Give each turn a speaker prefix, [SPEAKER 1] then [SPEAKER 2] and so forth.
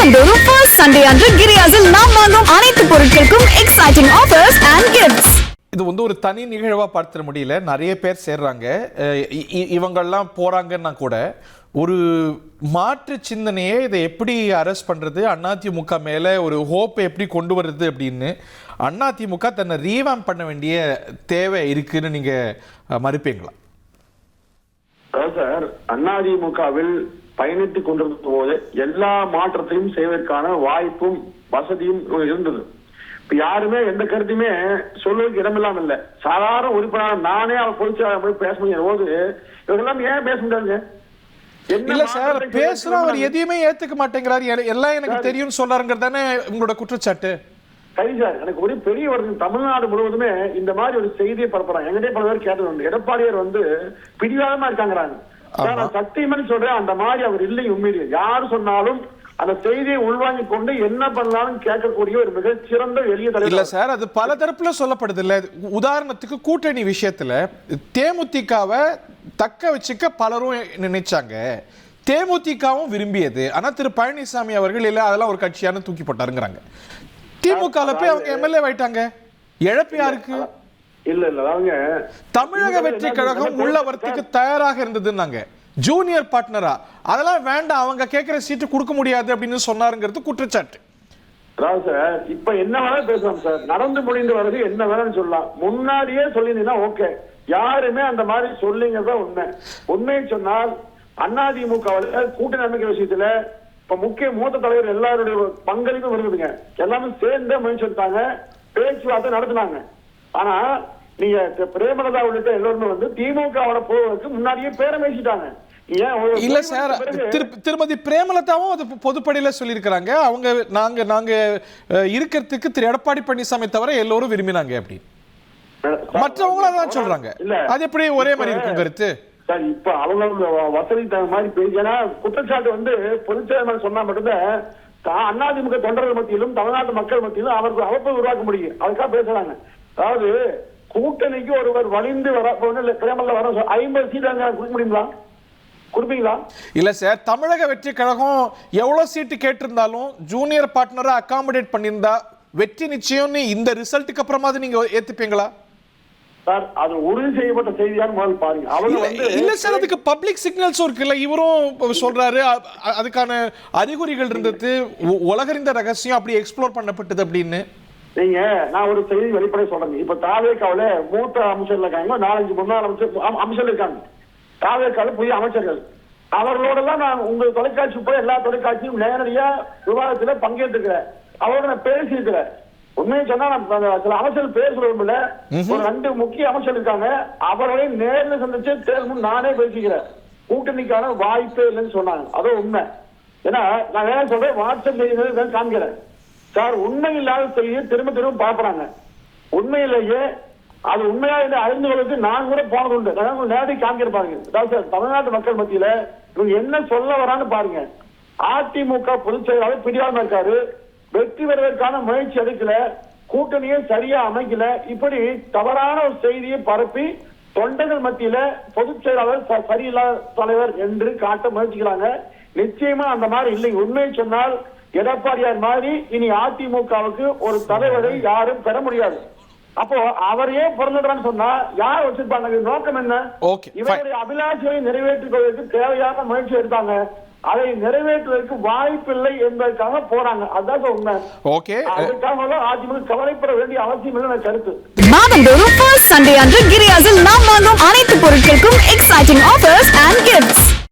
[SPEAKER 1] மாதந்தோறும் first Sunday அன்று கிரியாஸில் நாம் வாங்கும் அனைத்து பொருட்களுக்கும் எக்ஸைட்டிங் ஆஃபர்ஸ் அண்ட் கிஃப்ட்ஸ்.
[SPEAKER 2] இது ஒரு தனி நிகழ்வா பார்த்துட முடியல. நிறைய பேர் சேர்றாங்க. இவங்கெல்லாம் போறாங்கன்னா கூட ஒரு மாற்று சிந்தனையை இதை எப்படி அரெஸ்ட் பண்றது, அதிமுக மேல ஒரு ஹோப்பை எப்படி கொண்டு வர்றது அப்படின்னு அதிமுக தன்னை ரீவாம் பண்ண வேண்டிய தேவை இருக்குன்னு நீங்க மறுப்பீங்களா?
[SPEAKER 3] சார், அதிமுகவில் பயணித்துக் கொண்டிருக்கும் போது எல்லா மாற்றத்தையும் செய்வதற்கான வாய்ப்பும் வசதியும் இருந்தது. இப்ப யாருமே எந்த கருத்தையுமே சொல்வதற்கு இடமில்லாம இல்ல. சாதாரண உறுப்பினர் நானே அவர் பொதுச்செயலாளர் போய் பேச முடியும் போது இவரெல்லாம் ஏன் பேச முடியாது?
[SPEAKER 2] இல்ல சார், பேசுறோம், அவர் எதையுமே ஏத்துக்க மாட்டேங்கிறாரு, எல்லாம் எனக்கு தெரியும் சொல்றாருங்கிறது தானே உங்களோட குற்றச்சாட்டு. சரி
[SPEAKER 3] சார், எனக்கு ஒரு பெரிய வருது. தமிழ்நாடு முழுவதுமே இந்த மாதிரி ஒரு செய்தியை பரப்புறாங்க. எங்கிட்டே பல பேர் கேட்டது, எடப்பாடியார் பிடிவாதமா இருக்காங்கிறாங்க. சத்தியமணி சொல்றேன், அந்த மாதிரி அவர் இல்லை. உண்மையிலேயே யாரு சொன்னாலும் அந்த செய்தியை உள்வாங்கி கொண்டு என்ன பண்ணலாம்னு கேட்கக்கூடிய ஒரு மிக சிறந்த எளிய தலைவர்.
[SPEAKER 2] இல்ல சார், அது பல தரப்புல சொல்லப்படுது இல்ல. உதாரணத்துக்கு கூட்டணி விஷயத்துல தேமுதிகவை தக்க வச்சுக்க பலரும் நினைச்சாங்க, தேமுதிகவும் விரும்பியது. ஆனா திரு பழனிசாமி அவர்கள் இல்ல அதெல்லாம் ஒரு கட்சியான தூக்கி போட்டாருங்கிறாங்க. திமுக போய் அவங்க எம்எல்ஏ ஆயிட்டாங்க. இழப்பு யாருக்கு?
[SPEAKER 3] இல்ல இல்ல, அவங்க
[SPEAKER 2] தமிழக வெற்றி கழகம் உள்ள வரத்துக்கு தயாராக இருந்ததுன்னாங்க, ஜூனியர் பார்ட்னரா. அதெல்லாம் வேண்டாம், அவங்க கேட்கிற சீட்டு கொடுக்க முடியாது அப்படின்னு சொன்னாருங்கிறது குற்றச்சாட்டு.
[SPEAKER 3] அதாவது சார், இப்ப என்ன வேணா பேசலாம் சார், நடந்து முடிந்து வர்றது என்ன வேணாலும் சொல்லலாம். முன்னாடியே சொல்லியிருந்தீங்கன்னா ஓகே. யாருமே அந்த மாதிரி சொல்லிங்கிறதா உண்மை. உண்மையை சொன்னால் அதிமுக கூட்டணி அமைக்கிற விஷயத்துல இப்ப முக்கிய மூத்த தலைவர் எல்லாருடைய பங்களிப்பும் வருதுங்க. எல்லாமே சேர்ந்தே முயற்சி எடுத்தாங்க, பேச்சுவார்த்தை நடத்தினாங்க. ஆனா நீங்க பிரேமலதா உள்ளிட்ட எல்லாருமே திமுக போவதற்கு முன்னாடியே பேரம் பேசிட்டாங்க.
[SPEAKER 2] இல்ல சார், திருமதி பிரேமலதாவும் அது பொதுப்படையில சொல்லியிருக்கிறாங்க. அவங்க நாங்க இருக்கிறதுக்கு திரு எடப்பாடி பழனிசாமி தவிர எல்லோரும் விரும்பினாங்க அப்படி. மற்றவங்களும் அதான் சொல்றாங்க. அது எப்படி ஒரே மாதிரி இருக்கும் கருத்து?
[SPEAKER 3] சார், இப்ப அவங்க வசதி தகுந்த மாதிரி பேசி, ஏன்னா குற்றச்சாட்டு பொதுச்செயலாளர் சொன்னா மட்டும்தான் அதிமுக தொண்டர்கள் மத்தியிலும் தமிழ்நாட்டு மக்கள் மத்தியிலும் அவருக்கு அவப்பை உருவாக்க முடியும். அதுக்காக பேசுறாங்க. அதாவது கூட்டணிக்கு ஒருவர் வலிந்து வர பிரேமல வர 50 சீட் அங்க கொடுக்க முடியுங்களா? கொடுப்பீங்களா?
[SPEAKER 2] இல்ல சார், தமிழக வெற்றி கழகம் எவ்வளவு சீட்டு கேட்டிருந்தாலும் ஜூனியர் பார்ட்னரா அகாமடேட் பண்ணியிருந்தா வெற்றி நிச்சயம்னு இந்த ரிசல்ட்டுக்கு அப்புறமா நீங்க ஏத்துப்பீங்களா?
[SPEAKER 3] சார், அது உறுதி செய்யப்பட்ட செய்தியான்னு முதல்ல பாருங்க. அவங்க
[SPEAKER 2] இல்ல சார், அதுக்கு பப்ளிக் சிக்னல்ஸ் இருக்குல்ல. இவரும் சொல்றாரு அதுக்கான அறிகுறிகள் இருந்தது, உலகறிந்த ரகசியம் அப்படி எக்ஸ்ப்ளோர் பண்ணப்பட்டது அப்படின்னு.
[SPEAKER 3] நீங்க நான் ஒரு செய்தி வெளிப்படை சொல்றேன். இப்ப தாவேக்காவில மூத்த அமைச்சர் இருக்காங்க, 4-5 முன்னாள் அமைச்சர் இருக்காங்க. தாவேக்காவில புதிய அமைச்சர்கள், அவர்களோட எல்லாம் நான் உங்க தொலைக்காட்சி போய் எல்லா தொலைக்காட்சியும் நேரடியா விவாதத்துல பங்கேற்றுக்கிறேன். அவரோட நான் பேசியிருக்கிறேன். உண்மையை சொன்னா சில அமைச்சர்கள் பேர் சொல்ல, ஒரு 2 முக்கிய அமைச்சர் இருக்காங்க, அவர்களை நேரில் சந்திச்சு தேர்வு நானே பேசிக்கிறேன். கூட்டணிக்கான வாய்ப்பே இல்லைன்னு சொன்னாங்க. அதுவும் உண்மை. ஏன்னா நான் வேற சொல்றேன், வாட்ஸ்அப் செய்தி காண்கிறேன் சார். உண்மை இல்லாத செய்தியை திரும்ப திரும்ப பாக்குறாங்க. உண்மையிலேயே அது உண்மையா இல்லை அறிந்து கொள்வதற்கு நான் கூட போனது உண்டு. நேரடி காண்கிறப்பாங்க. அதாவது சார், தமிழ்நாட்டு மக்கள் மத்தியில இவங்க என்ன சொல்ல வரான்னு பாருங்க. அதிமுக பொதுச் செயலாளர் பிடிவாதமா இருக்காரு, வெற்றி பெறுவதற்கான முயற்சி எடுக்கல, கூட்டணியை சரியா அமைக்கல, இப்படி தவறான ஒரு செய்தியை பரப்பி தொண்டர்கள் மத்தியில பொதுச் செயலாளர் சரியில்லாத தலைவர் என்று காட்ட முயற்சிக்கிறாங்க. நிச்சயமா அந்த மாதிரி இல்லை. உண்மையை சொன்னால் எடப்பாடியார் மாதிரி இனி அதிமுகவுக்கு ஒரு தலைவரை யாரும் பெற முடியாது. அப்போ அவரையே பிறந்துடுறான்னு சொன்னா யார் வச்சிருப்பாங்க? நோக்கம் என்ன? இவருடைய அபிலாஷையை நிறைவேற்றிக் கொள்வதற்கு தேவையான முயற்சி எடுத்தாங்க. அதை நிறைவேற்றுவதற்கு வாய்ப்பில்லை என்பதற்காக போறாங்க. அதான் உண்மை. அதுக்காக அதிமுக கவலைப்பட வேண்டிய அவசியம் இல்லை கருத்து.
[SPEAKER 1] மாதந்தோறும் ஃபர்ஸ்ட் சண்டே அன்று கிரியாஸில் நாம் வாங்கும் அனைத்து பொருட்களுக்கும் எக்ஸைட்டிங் ஆஃபர்ஸ் அண்ட் கிஃப்ட்ஸ்.